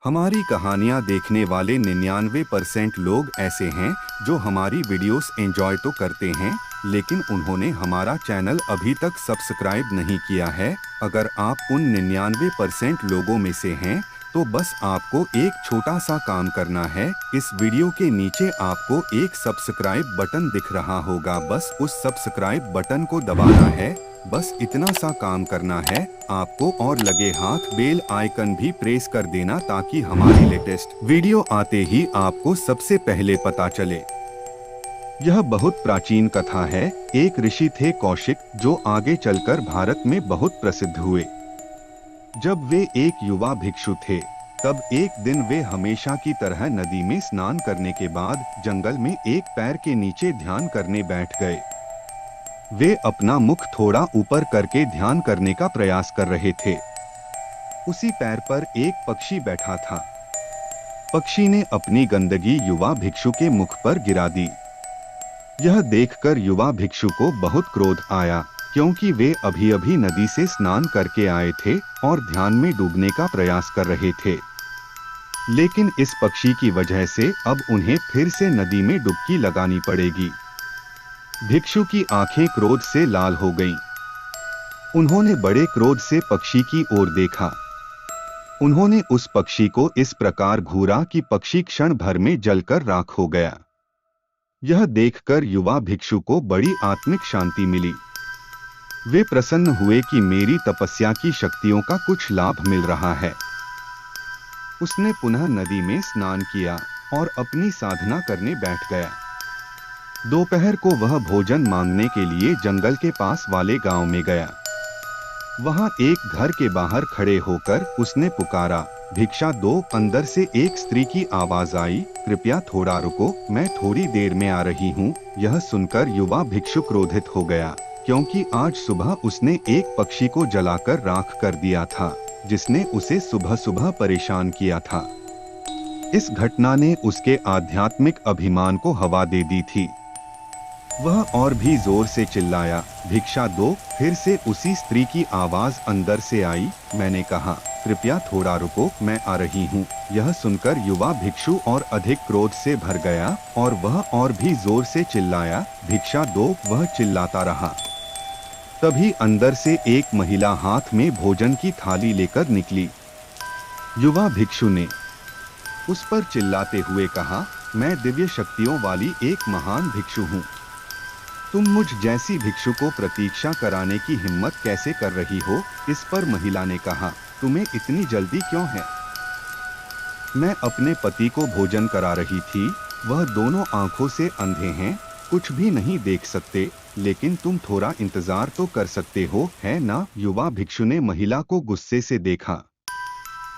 हमारी कहानियाँ देखने वाले 99% लोग ऐसे हैं जो हमारी वीडियोस एंजॉय तो करते हैं, लेकिन उन्होंने हमारा चैनल अभी तक सब्सक्राइब नहीं किया है। अगर आप उन 99% लोगों में से हैं, तो बस आपको एक छोटा सा काम करना है। इस वीडियो के नीचे आपको एक सब्सक्राइब बटन दिख रहा होगा, बस उस सब्सक्राइब बटन को दबाना है। बस इतना सा काम करना है आपको, और लगे हाथ बेल आइकन भी प्रेस कर देना ताकि हमारी लेटेस्ट वीडियो आते ही आपको सबसे पहले पता चले। यह बहुत प्राचीन कथा है। एक ऋषि थे कौशिक, जो आगे चलकर भारत में बहुत प्रसिद्ध हुए। जब वे एक युवा भिक्षु थे, तब एक दिन वे हमेशा की तरह नदी में स्नान करने के बाद जंगल में एक पैर के नीचे ध्यान करने बैठ गए। वे अपना मुख थोड़ा ऊपर करके ध्यान करने का प्रयास कर रहे थे। उसी पैर पर एक पक्षी बैठा था। पक्षी ने अपनी गंदगी युवा भिक्षु के मुख पर गिरा दी। यह देखकर युवा भिक्षु को बहुत क्रोध आया, क्योंकि वे अभी अभी नदी से स्नान करके आए थे और ध्यान में डूबने का प्रयास कर रहे थे। लेकिन इस पक्षी की वजह से अब उन्हें फिर से नदी में डुबकी लगानी पड़ेगी। भिक्षु की आंखें क्रोध से लाल हो गईं। उन्होंने बड़े क्रोध से पक्षी की ओर देखा। उन्होंने उस पक्षी को इस प्रकार घूरा कि पक्षी क्षण भर में जलकर राख हो गया। यह देखकर युवा भिक्षु को बड़ी आत्मिक शांति मिली। वे प्रसन्न हुए कि मेरी तपस्या की शक्तियों का कुछ लाभ मिल रहा है। उसने पुनः नदी में स्नान किया और अपनी साधना करने बैठ गया। दोपहर को वह भोजन मांगने के लिए जंगल के पास वाले गांव में गया। वहां एक घर के बाहर खड़े होकर उसने पुकारा, भिक्षा दो। अंदर से एक स्त्री की आवाज आई, कृपया थोड़ा रुको, मैं थोड़ी देर में आ रही हूँ। यह सुनकर युवा भिक्षु क्रोधित हो गया, क्योंकि आज सुबह उसने एक पक्षी को जलाकर राख कर दिया था, जिसने उसे सुबह सुबह परेशान किया था। इस घटना ने उसके आध्यात्मिक अभिमान को हवा दे दी थी। वह और भी जोर से चिल्लाया, भिक्षा दो। फिर से उसी स्त्री की आवाज अंदर से आई, मैंने कहा, कृपया थोड़ा रुको, मैं आ रही हूँ। यह सुनकर युवा भिक्षु और अधिक क्रोध से भर गया और वह और भी जोर से चिल्लाया, भिक्षा दो। वह चिल्लाता रहा। तभी अंदर से एक महिला हाथ में भोजन की थाली लेकर निकली। युवा भिक्षु ने उस पर चिल्लाते हुए कहा, मैं दिव्य शक्तियों वाली एक महान भिक्षु हूँ। तुम मुझ जैसी भिक्षु को प्रतीक्षा कराने की हिम्मत कैसे कर रही हो? इस पर महिला ने कहा, तुम्हें इतनी जल्दी क्यों है? मैं अपने पति को भोजन करा रही थी। वह दोनों आंखों से अंधे हैं, कुछ भी नहीं देख सकते, लेकिन तुम थोड़ा इंतजार तो कर सकते हो, है ना? युवा भिक्षु ने महिला को गुस्से से देखा।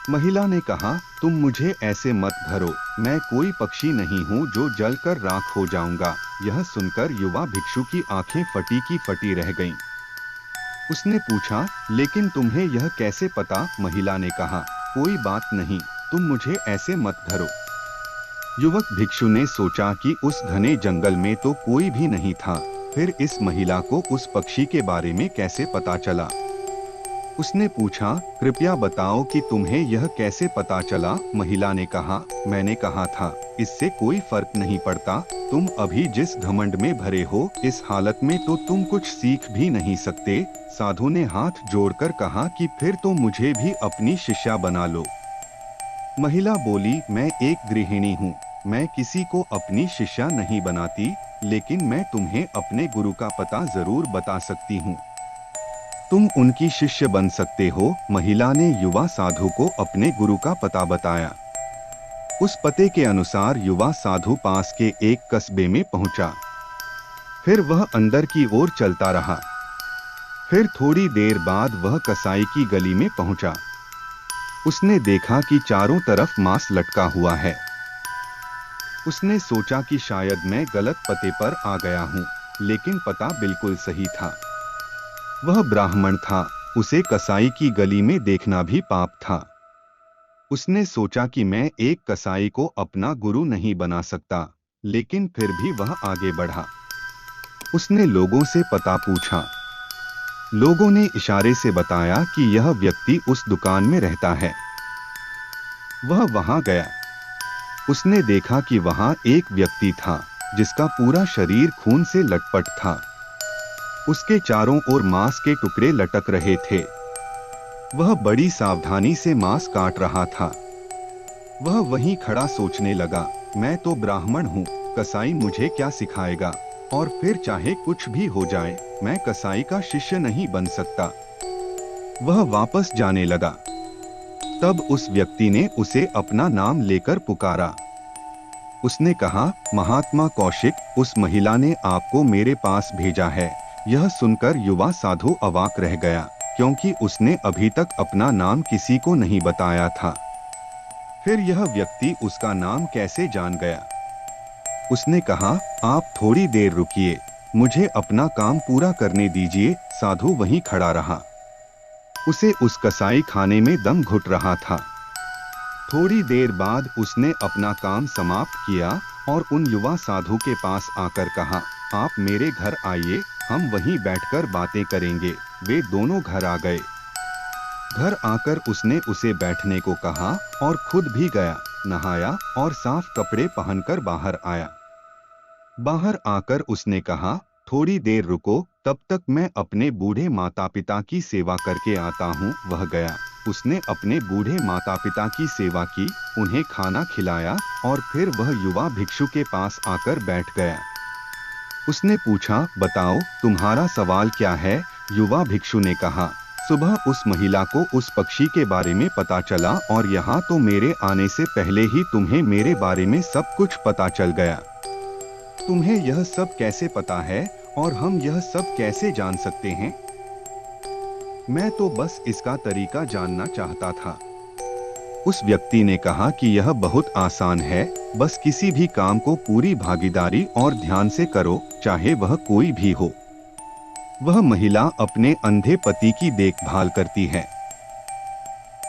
महिला ने कहा, तुम मुझे ऐसे मत भरो, मैं कोई पक्षी नहीं हूँ जो जलकर राख हो जाऊंगा। यह सुनकर युवा भिक्षु की आंखें फटी की फटी रह गईं। उसने पूछा, लेकिन तुम्हें यह कैसे पता? महिला ने कहा, कोई बात नहीं, तुम मुझे ऐसे मत धरो। युवक भिक्षु ने सोचा कि उस घने जंगल में तो कोई भी नहीं था, फिर इस महिला को उस पक्षी के बारे में कैसे पता चला? उसने पूछा, कृपया बताओ कि तुम्हें यह कैसे पता चला? महिला ने कहा, मैंने कहा था, इससे कोई फर्क नहीं पड़ता। तुम अभी जिस घमंड में भरे हो, इस हालत में तो तुम कुछ सीख भी नहीं सकते। साधु ने हाथ जोड़कर कहा कि फिर तो मुझे भी अपनी शिष्या बना लो। महिला बोली, मैं एक गृहिणी हूँ, मैं किसी को अपनी शिष्या नहीं बनाती, लेकिन मैं तुम्हें अपने गुरु का पता जरूर बता सकती हूँ। तुम उनकी शिष्य बन सकते हो। महिला ने युवा साधु को अपने गुरु का पता बताया। उस पते के अनुसार युवा साधु पास के एक कस्बे में पहुंचा। फिर वह अंदर की ओर चलता रहा। फिर थोड़ी देर बाद वह कसाई की गली में पहुंचा। उसने देखा कि चारों तरफ मांस लटका हुआ है। उसने सोचा कि शायद मैं गलत पते पर आ गया हूं, लेकिन पता बिल्कुल सही था। वह ब्राह्मण था, उसे कसाई की गली में देखना भी पाप था। उसने सोचा कि मैं एक कसाई को अपना गुरु नहीं बना सकता, लेकिन फिर भी वह आगे बढ़ा। उसने लोगों से पता पूछा। लोगों ने इशारे से बताया कि यह व्यक्ति उस दुकान में रहता है। वह वहां गया। उसने देखा कि वहां एक व्यक्ति था जिसका पूरा शरीर खून से लटपट था। उसके चारों ओर मांस के टुकड़े लटक रहे थे। वह बड़ी सावधानी से मांस काट रहा था। वह वहीं खड़ा सोचने लगा, मैं तो ब्राह्मण हूँ, कसाई मुझे क्या सिखाएगा, और फिर चाहे कुछ भी हो जाए मैं कसाई का शिष्य नहीं बन सकता। वह वापस जाने लगा। तब उस व्यक्ति ने उसे अपना नाम लेकर पुकारा। उसने कहा, महात्मा कौशिक, उस महिला ने आपको मेरे पास भेजा है। यह सुनकर युवा साधु अवाक रह गया, क्योंकि उसने अभी तक अपना नाम किसी को नहीं बताया था। फिर यह व्यक्ति उसका नाम कैसे जान गया? उसने कहा, आप थोड़ी देर रुकिए, मुझे अपना काम पूरा करने दीजिए। साधु वहीं खड़ा रहा। उसे उस कसाई खाने में दम घुट रहा था। थोड़ी देर बाद उसने अपना काम समाप्त किया और उन युवा साधु के पास आकर कहा, आप मेरे घर आइए, हम वहीं बैठकर बातें करेंगे। वे दोनों घर आ गए। घर आकर उसने उसे बैठने को कहा और खुद भी गया, नहाया और साफ कपड़े पहनकर बाहर आया। बाहर आकर उसने कहा, थोड़ी देर रुको, तब तक मैं अपने बूढ़े माता पिता की सेवा करके आता हूँ। वह गया। उसने अपने बूढ़े माता पिता की सेवा की, उन्हें खाना खिलाया और फिर वह युवा भिक्षु के पास आकर बैठ गया। उसने पूछा, बताओ तुम्हारा सवाल क्या है? युवा भिक्षु ने कहा, सुबह उस महिला को उस पक्षी के बारे में पता चला और यहाँ तो मेरे आने से पहले ही तुम्हें मेरे बारे में सब कुछ पता चल गया। तुम्हें यह सब कैसे पता है और हम यह सब कैसे जान सकते हैं? मैं तो बस इसका तरीका जानना चाहता था। उस व्यक्ति ने कहा कि यह बहुत आसान है, बस किसी भी काम को पूरी भागीदारी और ध्यान से करो, चाहे वह कोई भी हो। वह महिला अपने अंधे पति की देखभाल करती है।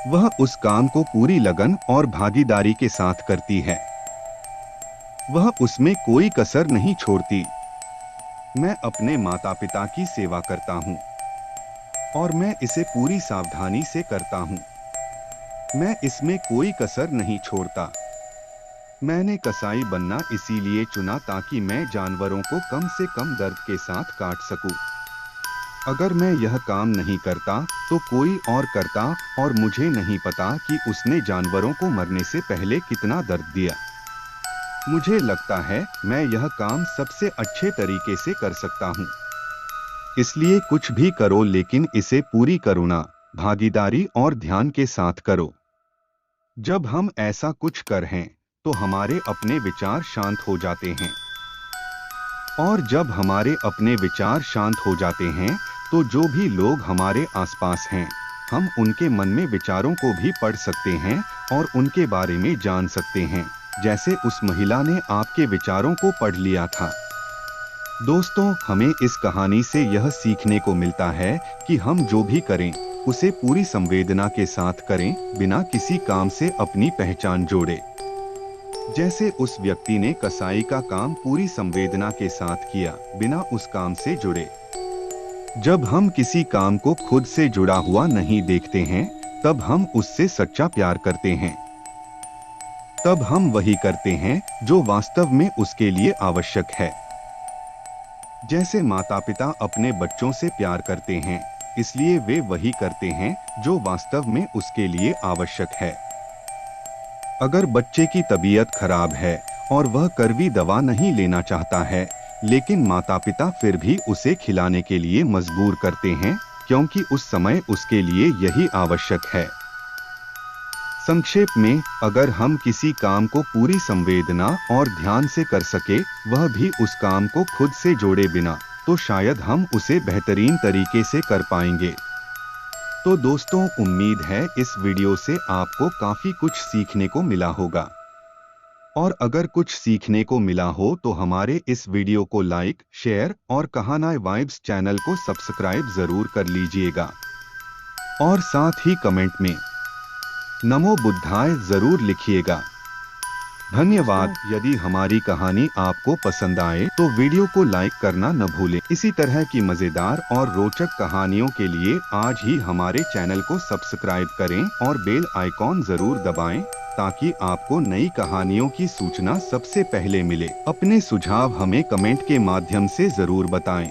वह उस काम को पूरी लगन और भागीदारी के साथ करती है। वह उसमें कोई कसर नहीं छोड़ती। मैं अपने माता पिता की सेवा करता हूँ और मैं इसे पूरी सावधानी से करता हूँ। मैं इसमें कोई कसर नहीं छोड़ता। मैंने कसाई बनना इसीलिए चुना ताकि मैं जानवरों को कम से कम दर्द के साथ काट सकूं। अगर मैं यह काम नहीं करता तो कोई और करता और मुझे नहीं पता कि उसने जानवरों को मरने से पहले कितना दर्द दिया। मुझे लगता है मैं यह काम सबसे अच्छे तरीके से कर सकता हूँ। इसलिए कुछ भी करो, लेकिन इसे पूरी करुणा, भागीदारी और ध्यान के साथ करो। जब हम ऐसा कुछ करें तो हमारे अपने विचार शांत हो जाते हैं, और जब हमारे अपने विचार शांत हो जाते हैं तो जो भी लोग हमारे आसपास हैं, हम उनके मन में विचारों को भी पढ़ सकते हैं और उनके बारे में जान सकते हैं, जैसे उस महिला ने आपके विचारों को पढ़ लिया था। दोस्तों, हमें इस कहानी से यह सीखने को मिलता है कि हम जो भी करें उसे पूरी संवेदना के साथ करें, बिना किसी काम से अपनी पहचान जोड़े। जैसे उस व्यक्ति ने कसाई का काम पूरी संवेदना के साथ किया, बिना उस काम से जुड़े। जब हम किसी काम को खुद से जुड़ा हुआ नहीं देखते हैं, तब हम उससे सच्चा प्यार करते हैं। तब हम वही करते हैं जो वास्तव में उसके लिए आवश्यक है। जैसे माता पिता अपने बच्चों से प्यार करते हैं, इसलिए वे वही करते हैं जो वास्तव में उसके लिए आवश्यक है। अगर बच्चे की तबीयत खराब है और वह कड़वी दवा नहीं लेना चाहता है, लेकिन माता पिता फिर भी उसे खिलाने के लिए मजबूर करते हैं, क्योंकि उस समय उसके लिए यही आवश्यक है। संक्षेप में, अगर हम किसी काम को पूरी संवेदना और ध्यान से कर सके, वह भी उस काम को खुद से जोड़े बिना, तो शायद हम उसे बेहतरीन तरीके से कर पाएंगे। तो दोस्तों, उम्मीद है इस वीडियो से आपको काफी कुछ सीखने को मिला होगा। और अगर कुछ सीखने को मिला हो तो हमारे इस वीडियो को लाइक, शेयर और कहानाय वाइब्स चैनल को सब्सक्राइब जरूर कर लीजिएगा। और साथ ही कमेंट में नमो बुद्धाय जरूर लिखिएगा। धन्यवाद। यदि हमारी कहानी आपको पसंद आए तो वीडियो को लाइक करना न भूलें। इसी तरह की मजेदार और रोचक कहानियों के लिए आज ही हमारे चैनल को सब्सक्राइब करें और बेल आइकॉन जरूर दबाएं। ताकि आपको नई कहानियों की सूचना सबसे पहले मिले। अपने सुझाव हमें कमेंट के माध्यम से जरूर बताएं।